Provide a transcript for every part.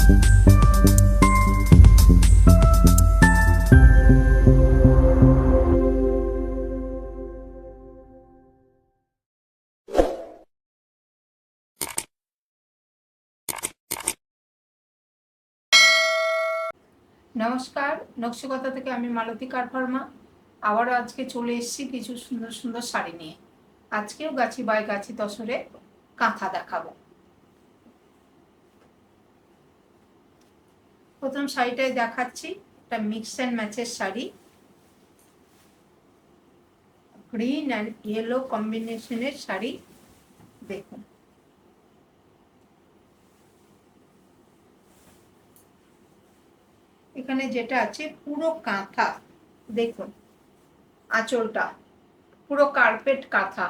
নমস্কার, নকশিকতা থেকে আমি মালতী কারফার্মা। আবারও আজকে চলে এসেছি কিছু সুন্দর সুন্দর শাড়ি নিয়ে। আজকেও গাছি বাই গাছি তসরে কাঁথা দেখাবো। প্রথম শাড়িটাই দেখাচ্ছি, একটা মিক্স অ্যান্ড ম্যাচের শাড়ি, গ্রিন অ্যান্ড ইয়েলো কম্বিনেশনের শাড়ি। দেখুন, এখানে যেটা আছে পুরো কাঁথা, দেখুন আঁচলটা পুরো কার্পেট কাঁথা।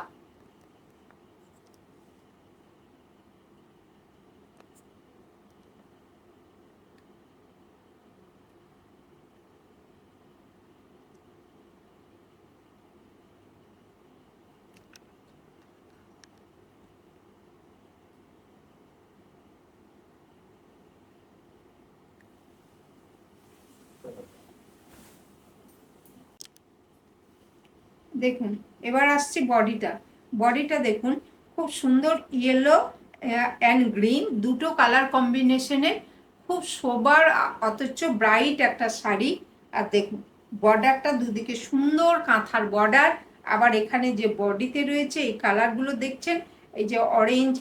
দেখুন, এবার আসছি বডিটা। বডিটা দেখুন, খুব সুন্দর ইয়েলো অ্যান্ড গ্রিন দুটো কালার কম্বিনেশনের খুব সোবার অথচ ব্রাইট একটা শাড়ি। আর দেখুন বর্ডারটা দুদিকে সুন্দর কাঁথার বর্ডার। আবার এখানে যে বডিতে রয়েছে এই কালারগুলো দেখছেন, এই যে অরেঞ্জ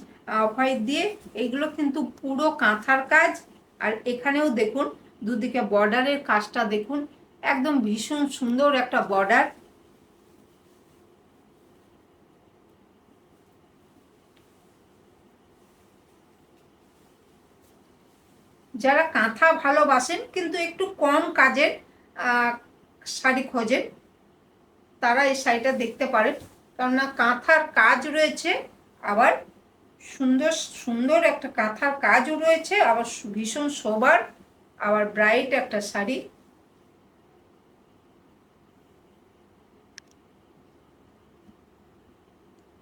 হোয়াইট দিয়ে, এইগুলো কিন্তু পুরো কাঁথার কাজ। আর এখানেও দেখুন দুদিকে বর্ডারের কাজটা দেখুন, একদম ভীষণ সুন্দর একটা বর্ডার। যারা কাঁথা ভালোবাসেন কিন্তু একটু কম কাজের শাড়ি খোঁজেন, তারা এই শাড়িটা দেখতে পারেন। কেননা কাঁথার কাজ রয়েছে, আবার সুন্দর সুন্দর একটা কাঁথার কাজও রয়েছে, আবার ভীষণ সোবার, আবার ব্রাইট একটা শাড়ি।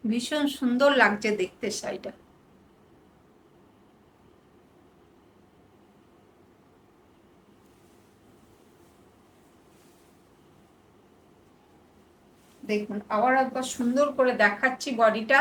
ভীষণ সুন্দর লাগছে দেখতে শাড়িটা। দেখুন, আবার একবার সুন্দর করে দেখাচ্ছি বডিটা।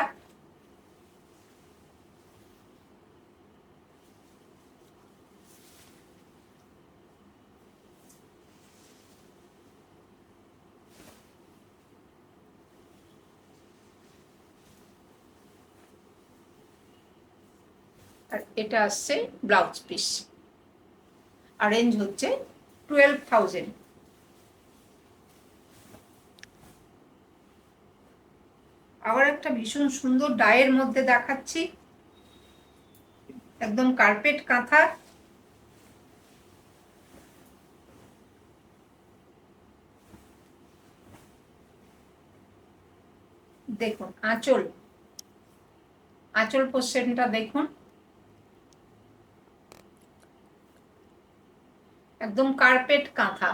আর এটা আসছে ব্লাউজ পিস, আর রেঞ্জ হচ্ছে 12,000। আবার একটা ভীষণ সুন্দর ডায়ের মধ্যে দেখাচ্ছি, একদম কার্পেট কাঁথা। দেখুন আঁচল, আঁচল পোর্শনটা দেখুন, একদম কার্পেট কাঁথা।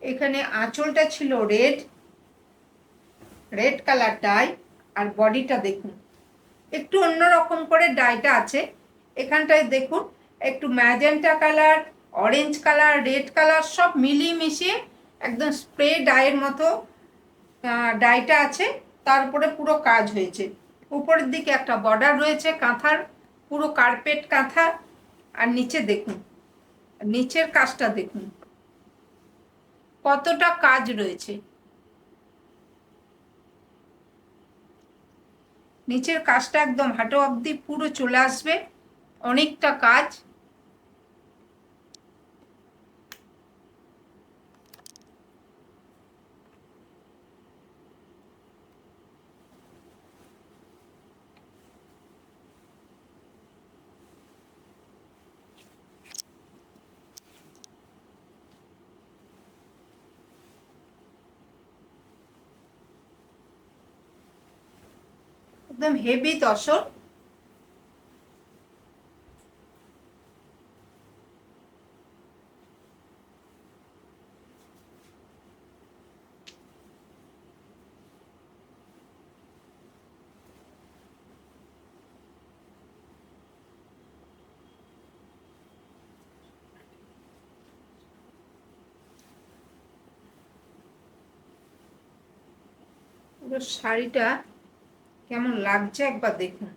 এখানে আঁচলটা ছিল রেড, রেড কালার ডাই। আর বডিটা দেখুন একটু অন্যরকম করে ডাইটা আছে। এখানটায় দেখুন একটু magenta colour, orange colour, red colour সব মিলিয়ে মিশিয়ে একদম স্প্রে ডাইয়ের মতো ডাইটা আছে। তার উপরে পুরো কাজ হয়েছে, উপরের দিকে একটা বর্ডার রয়েছে কাঁথার, পুরো কার্পেট কাঁথা। আর নিচে দেখুন, নিচের কাজটা দেখুন কতটা কাজ রয়েছে। নিচের কাজটা একদম হাঁটু অবধি পুরো চলে আসবে, অনেকটা কাজ। একদম হেভি তসর। পুরো শাড়িটা কেমন লাগছে একবার দেখুন।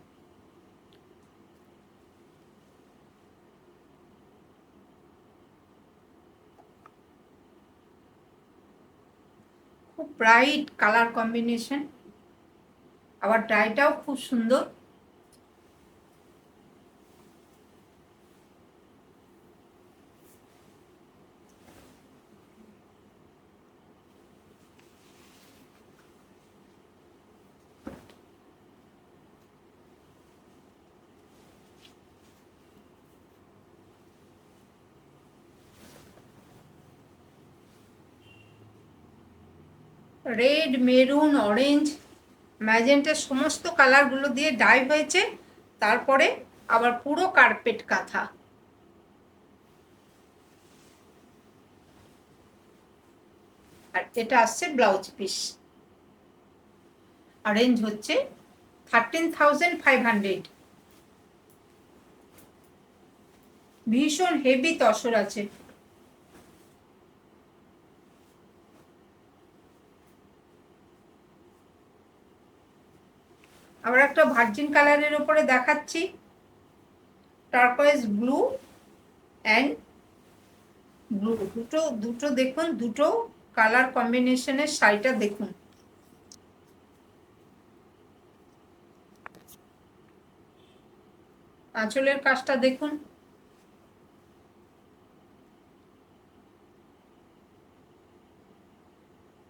খুব ব্রাইট কালার কম্বিনেশন, আবার ডাইটাও খুব সুন্দর। রেড, মেরুন, অরেঞ্জ, ম্যাজেন্টার সমস্ত কালারগুলো দিয়ে ডাই হয়েছে। তারপরে আবার পুরো কার্পেট কাঁথা। আর এটা আসছে ব্লাউজ পিস। আর রেঞ্জ হচ্ছে 13,500। ভীষণ হেভি তসর আছে। আবার একটা ভার্জিন কালারের উপরে দেখাচ্ছি, টার্কোয়েজ ব্লু অ্যান্ড ব্লু, দুটো দুটো দেখুন, দুটো কালার কম্বিনেশনের শাড়িটা দেখুন। আঁচলের কাজটা দেখুন,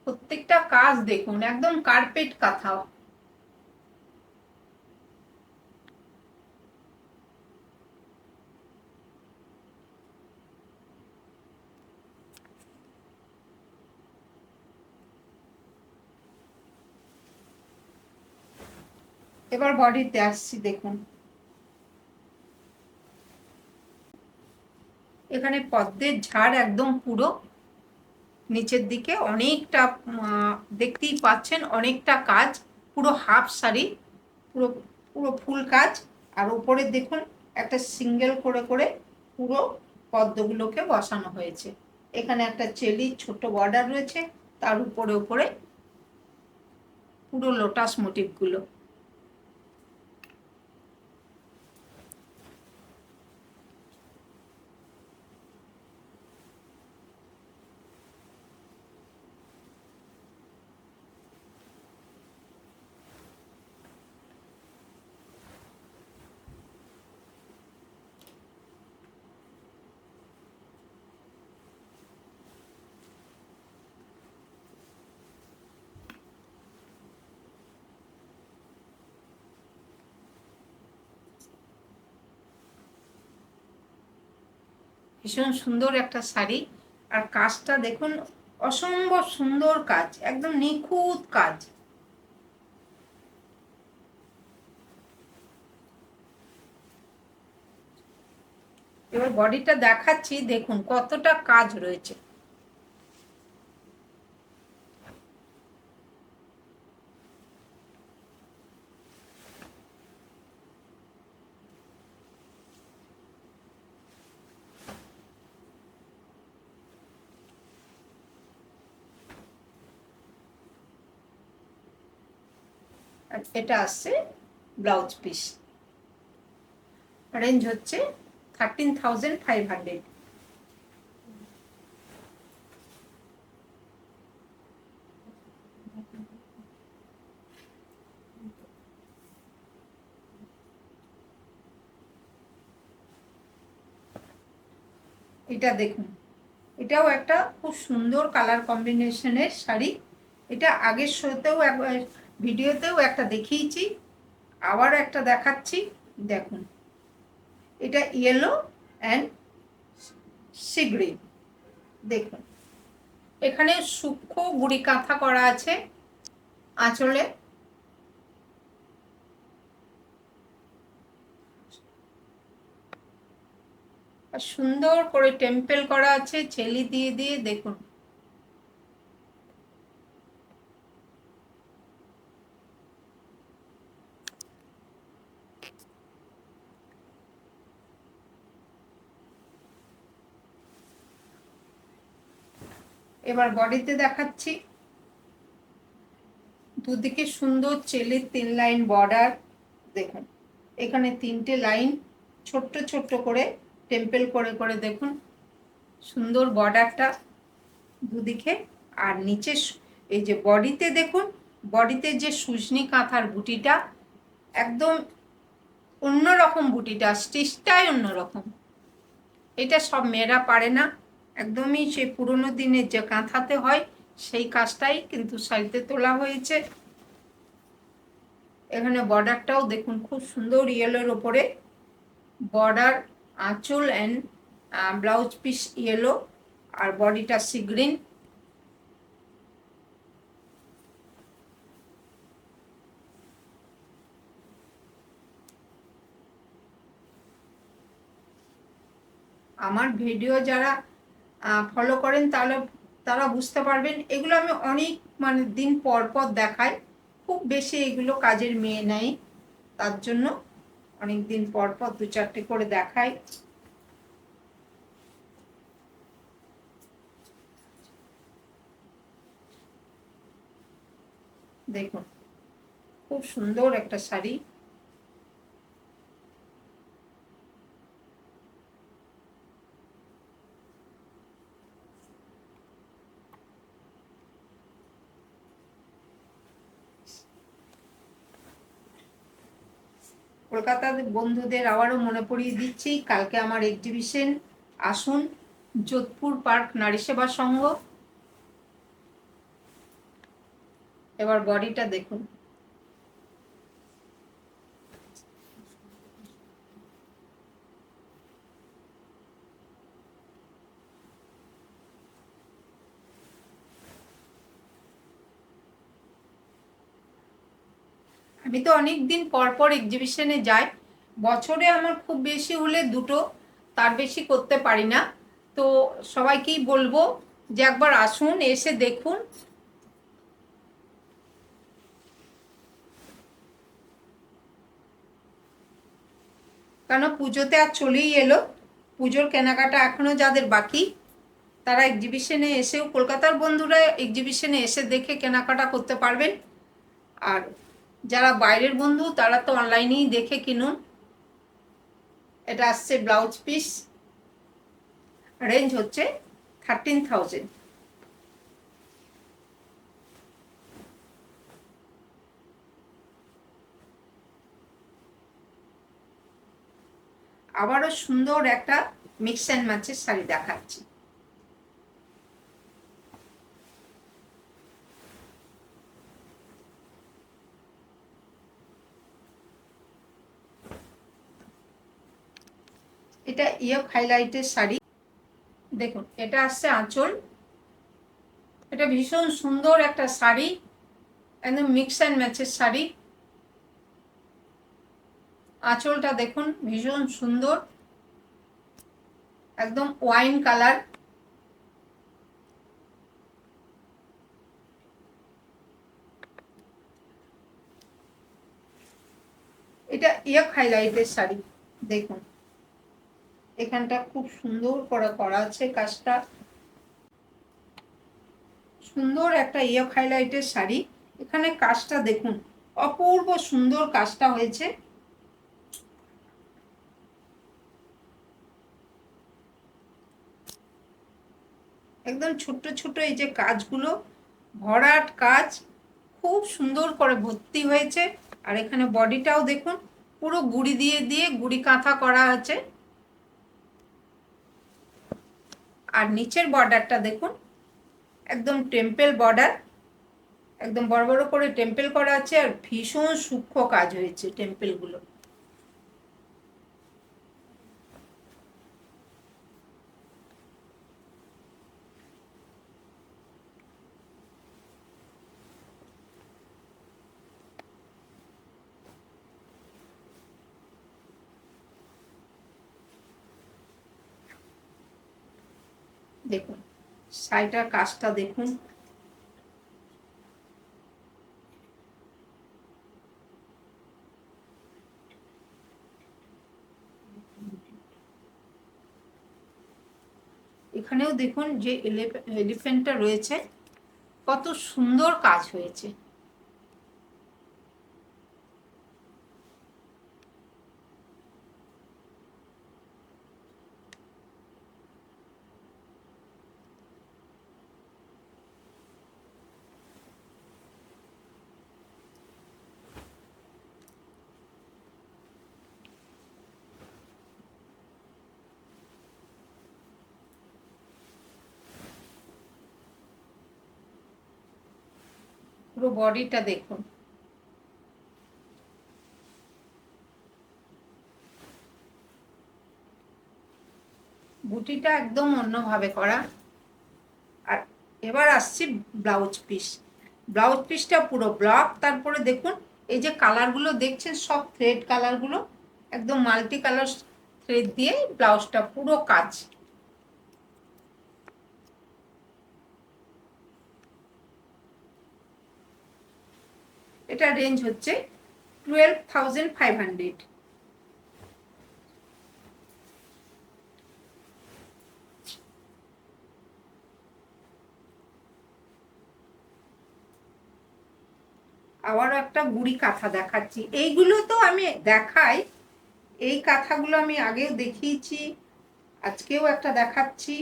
প্রত্যেকটা কাজ দেখুন, একদম কার্পেট কাঁথা। এবার বডিতে আসছি দেখুন, এখানে পদ্মের ঝাড় একদম পুরো নিচের দিকে অনেকটা, দেখতেই পাচ্ছেন অনেকটা কাজ, পুরো হাফ শাড়ি, পুরো পুরো ফুল কাজ। আর উপরে দেখুন একটা সিঙ্গেল করে করে পুরো পদ্মগুলোকে বসানো হয়েছে। এখানে একটা চেলি ছোট বর্ডার রয়েছে, তার উপরে উপরে পুরো লোটাস মোটিভগুলো। ভীষণ সুন্দর একটা শাড়ি। আর কাজটা দেখুন, অসম্ভব সুন্দর কাজ, একদম নিখুঁত কাজ। এবার বডিটা দেখাচ্ছি দেখুন কতটা কাজ রয়েছে। আর এটা আসছে ব্লাউজ পিস। রেঞ্জ হচ্ছে 13,500। এটা দেখুন, এটাও একটা খুব সুন্দর কালার কম্বিনেশনের শাড়ি। এটা আগের শোতেও একবার, ভিডিওতেও একটা দেখিয়েছি, আবার একটা দেখাচ্ছি দেখুন। এটা ইয়েলো অ্যান্ড সি গ্রিন। দেখুন এখানে সূক্ষ্ম গুড়ি কাঁথা করা আছে আঁচলে। আর সুন্দর করে টেম্পেল করা আছে চেলি দিয়ে দিয়ে, দেখুন। এবার বডিতে দেখাচ্ছি। দুদিকে সুন্দর চেলির 3 লাইন বর্ডার, দেখুন। এখানে 3টে লাইন ছোট্ট ছোট্ট করে টেম্পেল করে করে, দেখুন সুন্দর বর্ডারটা দুদিকে। আর নিচে এই যে বডিতে দেখুন, বডিতে যে সুজনি কাঁথার বুটিটা একদম অন্যরকম, বুটিটা স্টিচটাই অন্যরকম। এটা সব মেয়েরা পারে না, একদমই সেই পুরোনো দিনের যে কাঁথাতে হয় সেই কাজটাই কিন্তু শাড়িতে তোলা হয়েছে। এখানে বর্ডারটাও দেখুন খুব সুন্দর ইয়েলোর ওপরে বর্ডার, আঁচল অ্যান্ড ব্লাউজ পিস ইয়েলো, আর বডিটা সি গ্রিন। আমার ভিডিও যারা ফলো করেন তাহলে তারা বুঝতে পারবেন, এগুলো আমি অনেক মানে দিন পর পর দেখাই, খুব বেশি এগুলো কাজের মেয়ে নেই, তার জন্য অনেক দিন পর পর 2-4টে করে দেখাই। দেখুন খুব সুন্দর একটা শাড়ি। কলকাতার বন্ধুদের আবারও মনে পড়িয়ে দিচ্ছি, কালকে আমার এক্সিবিশন, আসুন যোধপুর পার্ক নারী সেবা সংঘ। এবার বডিটা দেখুন, আমি তো অনেক দিন পর পর এক্সিবিশনে যাই, বছরে আমার খুব বেশি হলে 2টো, তার বেশি করতে পারি না। তো সবাইকেই বলবো যে একবার আসুন, এসে দেখুন। কেন পুজোতে আর চলেই এলো, পুজোর কেনাকাটা এখনো যাদের বাকি তারা এক্সিবিশনে এসেও, কলকাতার বন্ধুরা এক্সিবিশনে এসে দেখে কেনাকাটা করতে পারবেন। আর যারা বাইরের বন্ধু তারা তো অনলাইনেই দেখে কিনুন। এটা আসছে ব্লাউজ পিস, রেঞ্জ হচ্ছে 13,000। আবারও সুন্দর একটা মিক্স অ্যান্ড ম্যাচের শাড়ি দেখাচ্ছি। এটা ইয়ক হাইলাইটের শাড়ি, দেখুন এটা আসছে আঁচল। এটা ভীষণ সুন্দর একটা শাড়ি, একদম মিক্স অ্যান্ড ম্যাচের শাড়ি। আঁচলটা দেখুন ভীষণ সুন্দর, একদম ওয়াইন কালার। এটা ইয়ক হাইলাইটের শাড়ি, দেখুন এখানটা খুব সুন্দর করে করা আছে কাজটা, সুন্দর একটা ইয়ক হাইলাইটের শাড়ি। এখানে কাজটা দেখুন, অপূর্ব সুন্দর কাজটা হয়েছে। একদম ছোট্ট ছোট এই যে কাজগুলো, ভরাট কাজ, খুব সুন্দর করে ভর্তি হয়েছে। আর এখানে বডিটাও দেখুন পুরো গুড়ি দিয়ে দিয়ে গুড়ি কাঁথা করা আছে। আর নিচের বর্ডারটা দেখুন, একদম টেম্পল বর্ডার, একদম বড় বড় করে টেম্পল করা আছে, আর ভীষণ সূক্ষ্ম কাজ হয়েছে টেম্পলগুলো। দেখুন শাড়িটার কাজটা দেখুন, এখানেও দেখুন যে এলিফ্যান্টটা রয়েছে কত সুন্দর কাজ হয়েছে। পুরো বডিটা দেখুন, বুটিটা একদম অন্যভাবে করা। আর এবার আসছি ব্লাউজ পিস। ব্লাউজ পিসটা পুরো ব্লক, তারপরে দেখুন এই যে কালারগুলো দেখছেন সব থ্রেড কালারগুলো, একদম মাল্টি কালার থ্রেড দিয়ে ব্লাউজটা পুরো কাজ। এটা রেঞ্জ হচ্ছে 12,500। আবারও একটা গুড়ি কাঁথা দেখাচ্ছি। এইগুলো তো আমি দেখাই, এই কাঁথাগুলো আমি আগেও দেখিয়েছি, আজকেও একটা দেখাচ্ছি।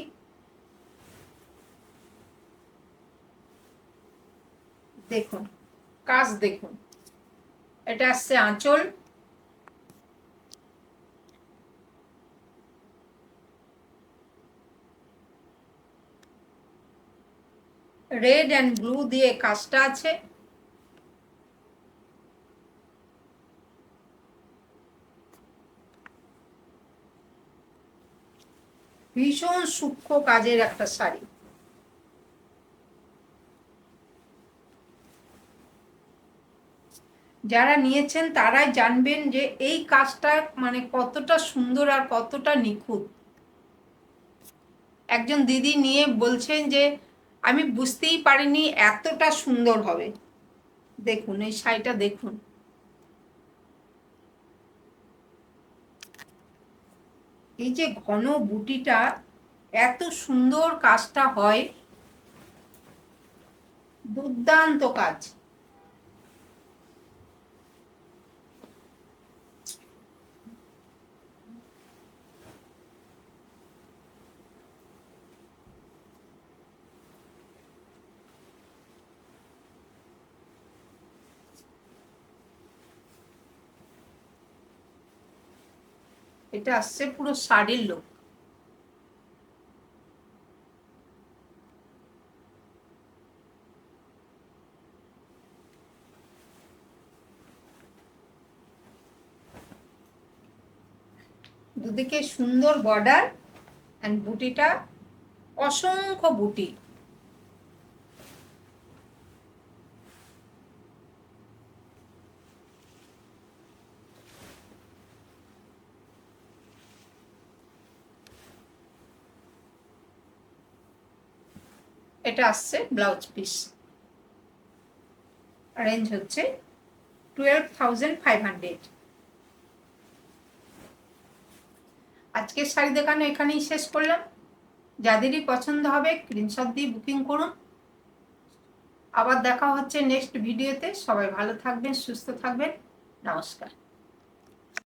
দেখুন কাজ দেখুন, এটা আসছে আঁচল, রেড অ্যান্ড ব্লু দিয়ে কাজটা আছে। ভীষণ সূক্ষ্ম কাজের একটা শাড়ি। যারা নিয়েছেন তারাই জানবেন যে এই কাজটা মানে কতটা সুন্দর আর কতটা নিখুঁত। একজন দিদি নিয়ে বলছেন যে আমি বুঝতেই পারিনি এতটা সুন্দর হবে। দেখুন এই শাড়িটা দেখুন, এই যে ঘন বুটিটা, এত সুন্দর কাজটা হয়, দুর্দান্ত কাজ। এটা আসছে পুরো শাড়ির লোক। দুদিকে সুন্দর বর্ডার অ্যান্ড বুটিটা অসংখ্য বুটি। এটা আসছে ব্লাউজ পিস, রেঞ্জ হচ্ছে 12,500। আজকের শাড়ি দেখানো এখানেই শেষ করলাম। যাদেরই পছন্দ হবে স্ক্রিনশট দিয়ে বুকিং করুন। আবার দেখা হচ্ছে নেক্সট ভিডিওতে। সবাই ভালো থাকবেন, সুস্থ থাকবেন। নমস্কার।